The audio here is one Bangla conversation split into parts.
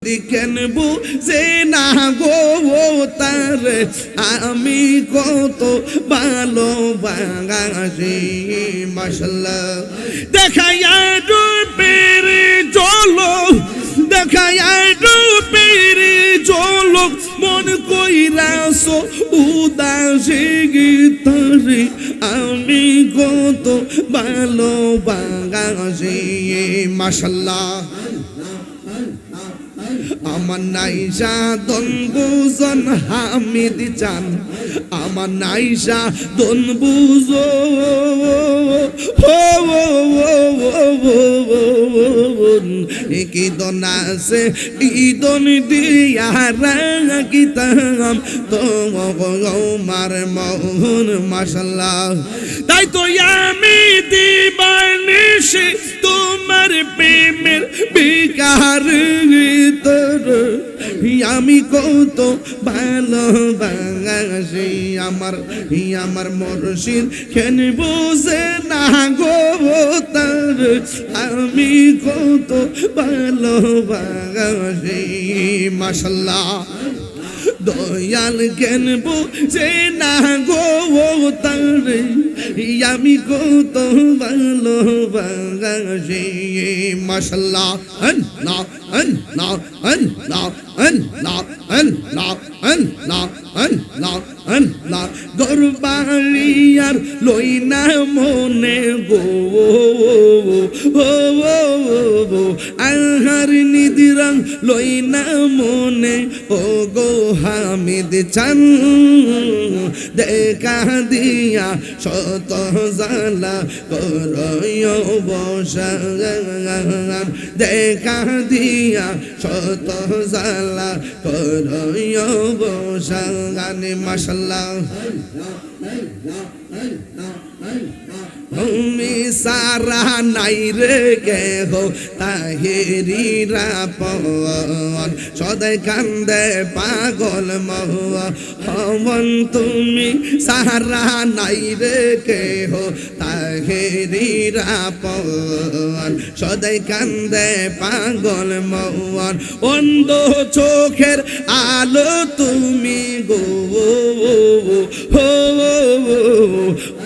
হামিদ কেন বুঝে না গো তারে আমি কত ভালোবাসি মাশাআল্লাহ দেখায়া রূপের ঝলক দেখায়া রূপের ঝলক মন কইরাছো উদাসী গীতরে আমি কত ভালোবাসি মাশাআল্লাহ আমার নাইসা দন বুজন হামিদ চান আমার নাইসা দন বুজো কি দন আছে ঈদন দিয়া রাখিতাম তোমার মন মাশাআল্লাহ তাই তো আমি দিবানিশি তোমার প্রেমের বিকার আমি কত ভালোবাসি আমার মুর্শিদ কেন বুঝে না গো তার আমি কত ভালোবাসি মাশাআল্লাহ দয়াল কেন বুঝে না গো তার আমি কত ভালোবাসি মাশাআল্লাহ আল্লাহ আল্লাহ আল্লাহ আল্লাহ আল্লাহ আল্লাহ আল্লাহ আল্লাহ গরবাড়িয়ার লই না মনে গো আহার নিদিরাং লই না মনে ও গো হামিদ চান দেখা দিয়া শত জালা করয় বসা দেখা দিয়া শত জালা করয় বসা গানে মাশাআল্লাহ তুমি সারা নাই রে গে হো তাহেরিরা পবন সদাই কান্দে পাগল মহন তুমি সারা নাই রে গে হো তাহেরিরা পবন সদাই কান্দে পাগল মহন অন্ধ চোখের আলো তুমি গো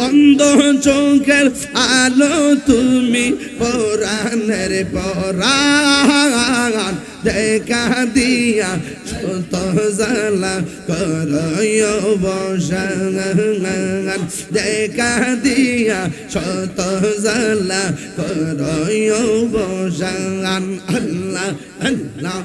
অন্ধ চোখের আলো তুমি পরাণের পরাণ দেখা দিয়া শত জালা করয় বসান দেখা দিয়া শত জালা করয় বসান আল্লাহ আল্লাহ